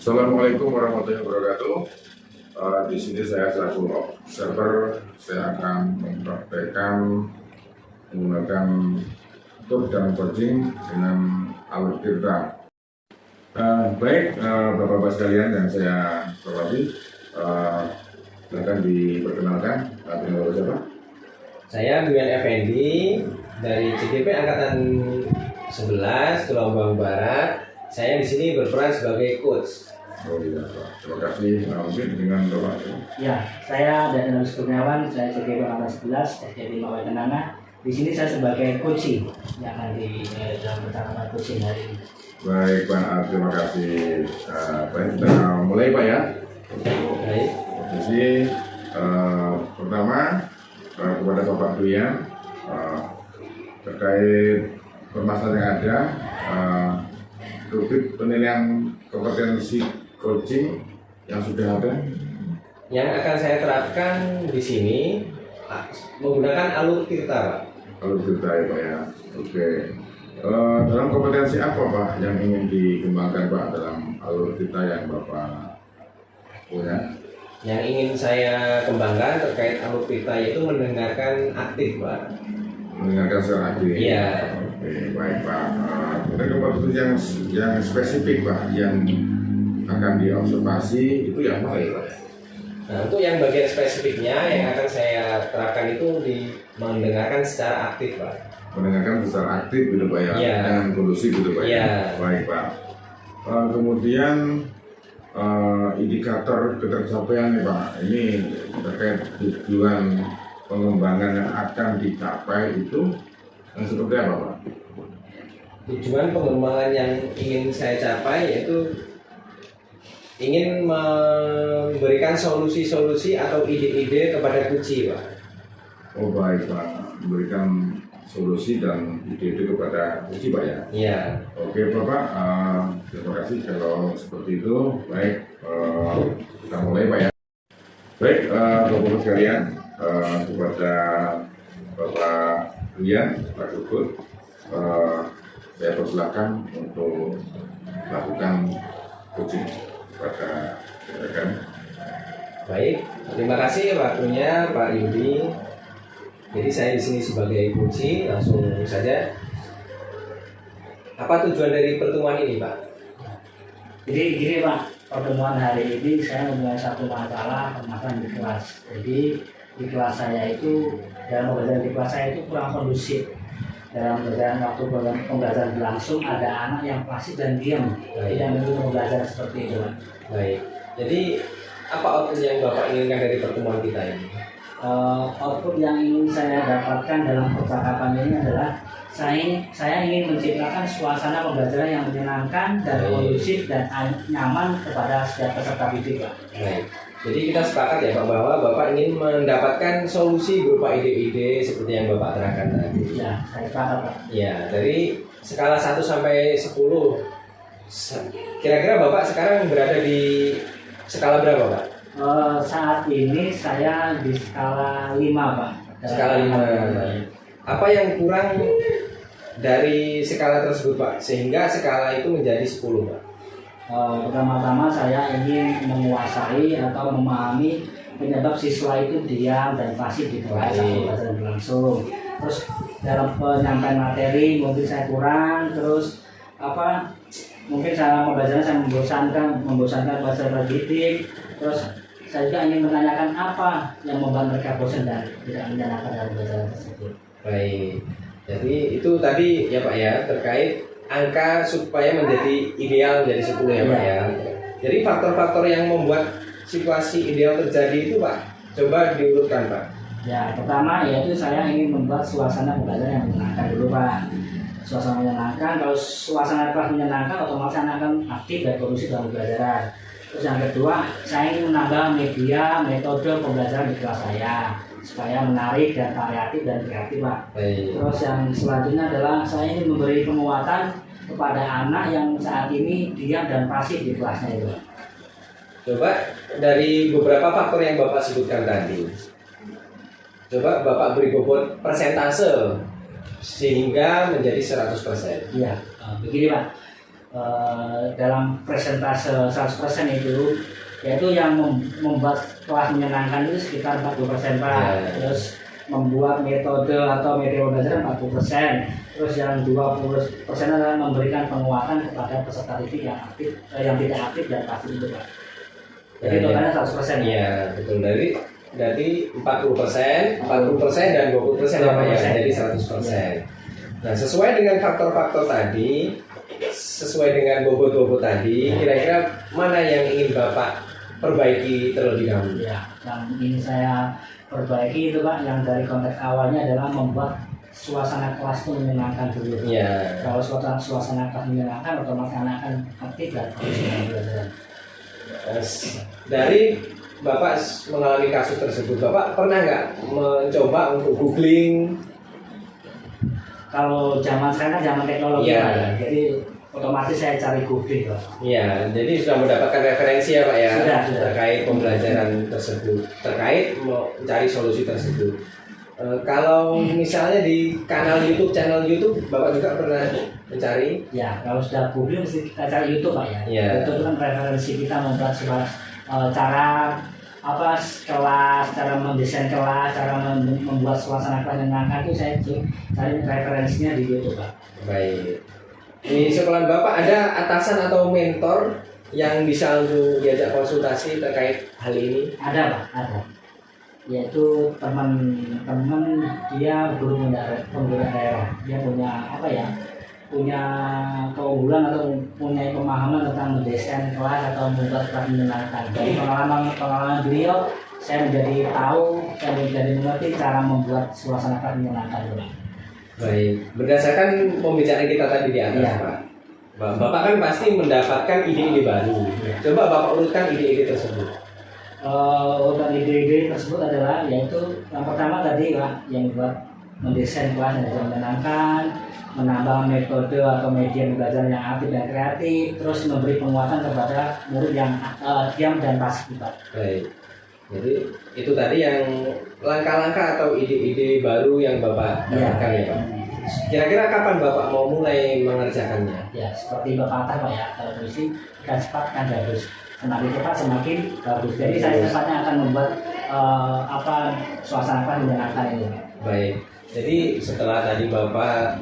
Assalamualaikum warahmatullahi wabarakatuh. Di sini saya selaku observer, saya akan mempraktekkan menggunakan tur dan coaching dengan alur tirta. Baik, Bapak-Bapak sekalian yang saya hormati, silakan diperkenalkan. Nama Bapak siapa? Saya Bian Effendi dari CGP Angkatan 11 Gelombang Barat. Saya di sini berperan sebagai coach. Oh iya, Pak. Terima kasih. Mungkin dengan Bapak. Ya, saya Daniel Kurniawan, saya CGP Angkatan 11, SDT Mawai Kenanga. Di sini saya sebagai coaching yang akan di dalam percakapan coaching hari ini. Baik Pak, terima kasih. Baik, kita mulai Pak ya. Baik. Jadi pertama kepada Bapak Duyan terkait permasalahan yang ada, rubrik penilaian kompetensi coaching yang sudah ada. Yang akan saya terapkan di sini menggunakan alur tirta, Pak. Alur tirta ya Pak ya. Oke. Dalam kompetensi apa Pak yang ingin dikembangkan Pak dalam alur tirta yang Bapak punya? Yang ingin saya kembangkan terkait alur tirta yaitu mendengarkan aktif, Pak. Mendengarkan secara aktif. Iya. Oke, baik Pak. Kemudian kompetensi yang spesifik Pak yang akan diobservasi itu yang apa ya Pak? Nah, untuk yang bagian spesifiknya yang akan saya terapkan itu di mendengarkan secara aktif, Pak. Mendengarkan secara aktif gitu Pak ya, Iya. dengan kondusif gitu Pak Iya. ya. Baik Pak. Kemudian indikator ketercapaian nih Pak, ini terkait tujuan pengembangan yang akan dicapai itu yang seperti apa Pak? Tujuan pengembangan yang ingin saya capai yaitu ingin memberikan solusi-solusi atau ide-ide kepada kunci, Pak. Oh baik Pak, memberikan solusi dan ide-ide kepada kunci Pak ya. Iya. Oke Bapak, terima kasih kalau seperti itu. Baik, kita mulai Pak ya. Baik, Bapak-Bapak sekalian, kepada Bapak Duyan, Pak Gubernur, saya persilakan untuk melakukan coaching pada rekan. Baik, terima kasih waktunya Pak Yudi. Jadi saya di sini sebagai kunci, langsung saja. Apa tujuan dari pertemuan ini, Pak? Jadi gini Pak, pertemuan hari ini saya mempunyai satu permasalahan di kelas. Jadi di kelas saya itu, dalam pembelajaran di kelas saya itu kurang kondusif. Dalam pembelajaran waktu pembelajaran berlangsung ada anak yang pasif dan diam, tidak mengikuti pembelajaran seperti itu Pak. Baik. Jadi apa output yang Bapak inginkan dari pertemuan kita ini? Output yang ingin saya dapatkan dalam percakapan ini adalah saya ingin menciptakan suasana pembelajaran yang menyenangkan dan kondusif dan nyaman kepada setiap peserta didik Pak. Baik. Jadi kita sepakat ya Pak bahwa Bapak ingin mendapatkan solusi berupa ide-ide seperti yang Bapak terangkan tadi. Ya, saya sepakat Pak. Ya, dari skala 1 sampai 10 kira-kira Bapak sekarang berada di skala berapa Pak? Saat ini saya di skala 5 Pak. Skala 5. Apa yang kurang dari skala tersebut Pak sehingga skala itu menjadi 10 Pak? Pertama-tama saya ingin menguasai atau memahami penyebab siswa itu diam dan pasif di kelas saat pembelajaran berlangsung. Terus dalam penyampaian materi mungkin saya kurang, terus mungkin cara pembelajaran saya membosankan peserta didik. Terus saya juga ingin menanyakan apa yang membuat mereka bosan dan tidak menyenangkan dalam pembelajaran tersebut. Baik, jadi itu tadi ya Pak ya terkait angka supaya menjadi ideal menjadi 10 ya Pak ya. Jadi faktor-faktor yang membuat situasi ideal terjadi itu Pak, coba diurutkan Pak. Ya, pertama yaitu saya ingin membuat suasana pembelajaran yang menyenangkan dulu Pak. Suasana menyenangkan, kalau suasana kelas menyenangkan otomatis anak akan aktif dan kondusif dalam pembelajaran. Terus yang kedua, saya ingin menambah media, metode pembelajaran di kelas saya supaya menarik dan variatif dan kreatif Pak. Baik. Terus yang selanjutnya adalah saya ingin memberi penguatan kepada anak yang saat ini diam dan pasif di kelasnya itu Pak. Coba dari beberapa faktor yang Bapak sebutkan tadi, coba Bapak beri bobot persentase sehingga menjadi 100%. Iya, begini Pak. dalam persentase 100% itu, yaitu yang membuat kelas menyenangkan itu sekitar 40% Pak. Terus membuat metode atau metode belajar 40%. Terus yang 20% adalah memberikan penguatan kepada peserta didik yang aktif, yang tidak aktif dan pasif itu Pak. Jadi totalnya 100%. Iya, betul. Dari 40%, 40% dan 20% ya Pak ya, jadi 100%. Nah, sesuai dengan faktor-faktor tadi, sesuai dengan bobot-bobot tadi, kira-kira mana yang ingin Bapak perbaiki terlebih dahulu? Ya, yang ingin saya perbaiki itu Pak, yang dari konteks awalnya adalah membuat suasana kelas itu menyenangkan dulu. Ya. Kalau suasana kelas menyenangkan, otomatis anak akan aktif dan profesional belajar. Dari Bapak mengalami kasus tersebut, Bapak pernah nggak mencoba untuk googling? Kalau zaman sekarang kan zaman teknologi Ya. Pak ya, jadi otomatis saya cari googling Pak. Ya, jadi sudah mendapatkan referensi ya Pak ya, Sudah. terkait pembelajaran tersebut, terkait mencari solusi tersebut. Kalau misalnya di channel YouTube, Bapak juga pernah mencari? Ya, kalau sudah googling mesti kita cari YouTube Pak ya. Ya. YouTube kan referensi kita membuat cara kelas, cara mendesain kelas, cara membuat suasana kelas menyenangkan itu saya cari referensinya di YouTube Pak. Baik. Di sekolah Bapak ada atasan atau mentor yang bisa untuk diajak konsultasi terkait hal ini? Ada Pak, ada. Yaitu teman-teman dia guru pembela daerah. Dia punya keunggulan atau punya pemahaman tentang mendesain kelas atau membuat kelas menyenangkan. Dari pengalaman beliau, saya menjadi mengerti cara membuat suasana kelas menyenangkan. Baik, berdasarkan pembicaraan kita tadi di atas, Ya. Pak. Bapak kan pasti mendapatkan ide-ide baru. Coba Bapak urutkan ide-ide tersebut. Urutan ide-ide tersebut adalah yaitu yang pertama tadi Pak, yang buat mendesain kelas yang menyenangkan, menambah metode atau media belajar yang aktif dan kreatif, terus memberi penguatan kepada murid yang diam dan pasif Pak. Baik. Jadi itu tadi yang langkah-langkah atau ide-ide baru yang Bapak dapatkan ya Pak. Kira-kira kapan Bapak mau mulai mengerjakannya? Ya, seperti Bapak kata Pak ya, kalau polisi kan cepat kan bagus. Semakin cepat semakin bagus. Jadi saya cepatnya akan membuat suasana kelas menyenangkan ini. Baik. Jadi setelah tadi Bapak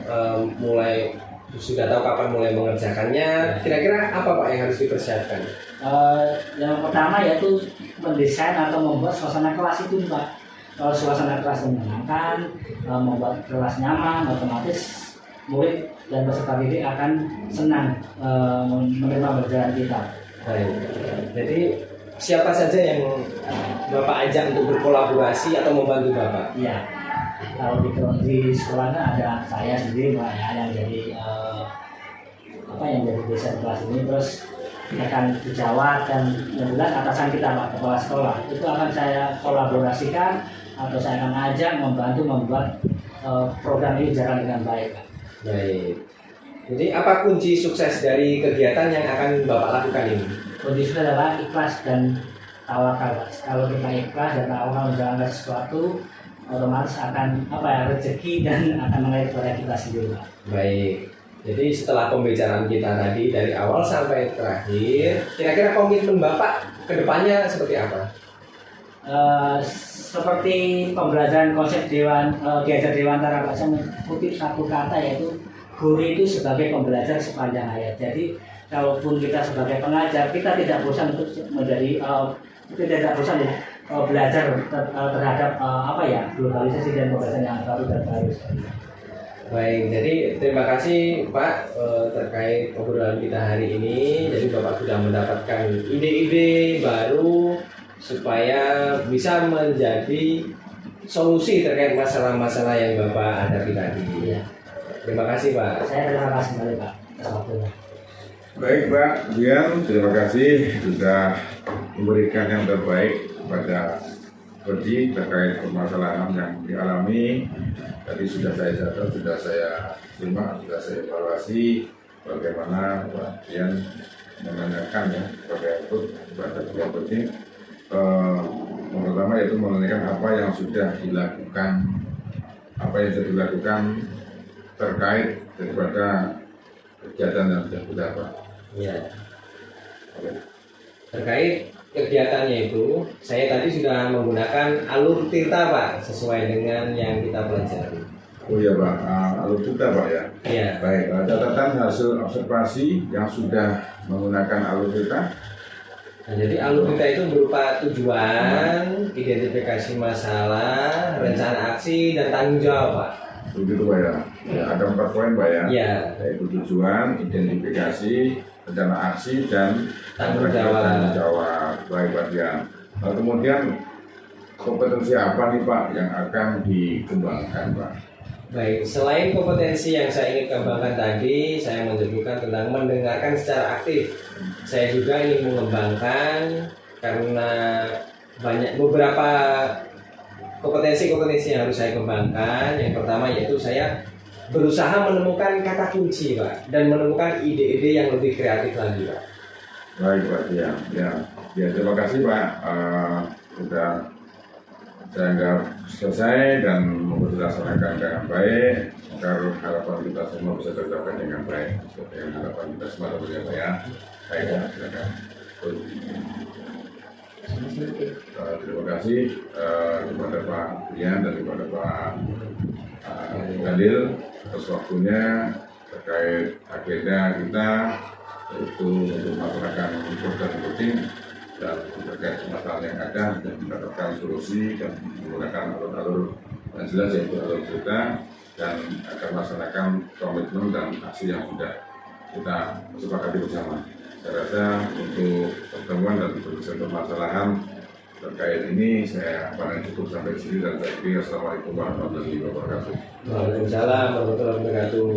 mulai sudah tahu kapan mulai mengerjakannya, kira-kira apa Pak yang harus dipersiapkan? Yang pertama yaitu mendesain atau membuat suasana kelas itu Pak. Kalau suasana kelas menyenangkan, membuat kelas nyaman, otomatis murid dan peserta didik akan senang menerima pelajaran kita. Baik. Jadi siapa saja yang Bapak ajak untuk berkolaborasi atau membantu Bapak? Iya. Kalau di sekolahnya ada saya sendiri Pak ya, yang jadi yang jadi desain kelas ini, terus akan dijawab dan yang jelas atasan kita Pak, kepala sekolah itu akan saya kolaborasikan atau saya akan ajak membantu membuat program ini jalan dengan baik Pak. Baik. Jadi apa kunci sukses dari kegiatan yang akan Bapak lakukan ini? Kunci sukses adalah ikhlas dan tawakal Pak. Kalau kita ikhlas dan tawakal menjalankan sesuatu, otomatis akan rezeki dan akan mengalir kepada kita sendiri Pak. Baik. Jadi setelah pembicaraan kita tadi dari awal sampai terakhir, kira-kira komitmen Bapak ke depannya seperti apa? Seperti pembelajaran konsep diajar Dewantara Pak, saya mengutip satu kata yaitu guru itu sebagai pembelajar sepanjang hayat. Jadi kalaupun kita sebagai pengajar, kita tidak bosan untuk menjadi belajar terhadap globalisasi dan pembelajaran yang baru dan baru. Baik, jadi terima kasih Pak terkait obrolan kita hari ini. Jadi Bapak sudah mendapatkan ide-ide baru supaya bisa menjadi solusi terkait masalah-masalah yang Bapak hadapi tadi. Iya. Terima kasih Pak. Saya terima kasih kembali Pak atas waktunya. Baik Pak Dian, terima kasih sudah memberikan yang terbaik kepada Ferdi terkait permasalahan yang dialami. Tadi sudah saya catat, sudah saya terima, sudah saya evaluasi bagaimana Pak Dian menanyakan ya kepada ketua penting. Yang pertama yaitu menanyakan apa yang sudah dilakukan terkait daripada kegiatan yang sudah dilakukan. Ya. Terkait kegiatannya itu, saya tadi sudah menggunakan alur Tirta Pak, sesuai dengan yang kita pelajari. Oh iya Pak, alur Tirta Pak ya. Ya. Baik, catatan hasil observasi yang sudah menggunakan alur Tirta. Nah, jadi alur Tirta itu berupa tujuan, identifikasi masalah, rencana aksi, dan tanggung jawab Pak. Begitu Pak ya. Ya, ada 4 poin Pak ya. Ya. Yaitu tujuan, identifikasi, rencana aksi, dan Tanggung jawab. Tanggung jawab. Baik Pak ya. Nah, kemudian kompetensi apa nih Pak yang akan dikembangkan Pak? Baik, selain kompetensi yang saya ingin kembangkan tadi, saya menyebutkan tentang mendengarkan secara aktif. Saya juga ingin mengembangkan karena banyak beberapa kompetensi yang harus saya kembangkan. Yang pertama yaitu saya berusaha menemukan kata kunci Pak, dan menemukan ide-ide yang lebih kreatif lagi Pak. Baik Pak ya. Ya terima kasih Pak. Sudah saya anggap selesai dan moga dilaksanakan dengan baik agar harapan kita semua bisa tercapai dengan baik seperti yang harapan kita semua tentunya Pak ya. Baik ya, silakan. Terima kasih kepada Pak Brian dan kepada Pak Khalil atas waktunya terkait agenda kita, yaitu untuk melaksanakan program rutin dan terkait masalah yang ada dan mendapatkan solusi dan menggunakan alur-alur yang jelas yaitu alur kita, dan akan melaksanakan komitmen dan aksi yang sudah kita sepakati bersama. Saya rasa untuk pertemuan dan penyelesaian permasalahan terkait ini saya pandang cukup sampai sini, dan saya kira assalamualaikum warahmatullahi wabarakatuh. Waalaikumsalam warahmatullahi wabarakatuh.